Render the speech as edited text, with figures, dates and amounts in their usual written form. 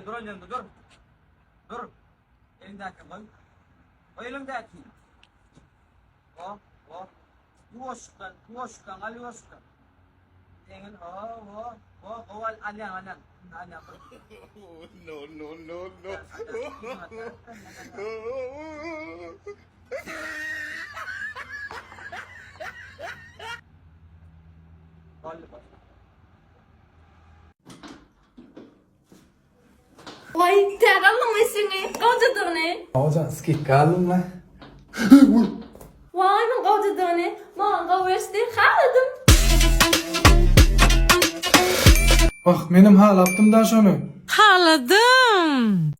Dur önünde dur. Dur. Elindeki koy. O elindeki. O. Boşkan, Ali boşkan. Engin o alyan. No. Ôi, thà đó là mấy suy nghĩ câu cho tụi này. Hocam skikkalım lan. Vay, mình câu cho tụi này. Mà câu về still khá là đúng. Bak benim hal yaptım da şunu. Haladım.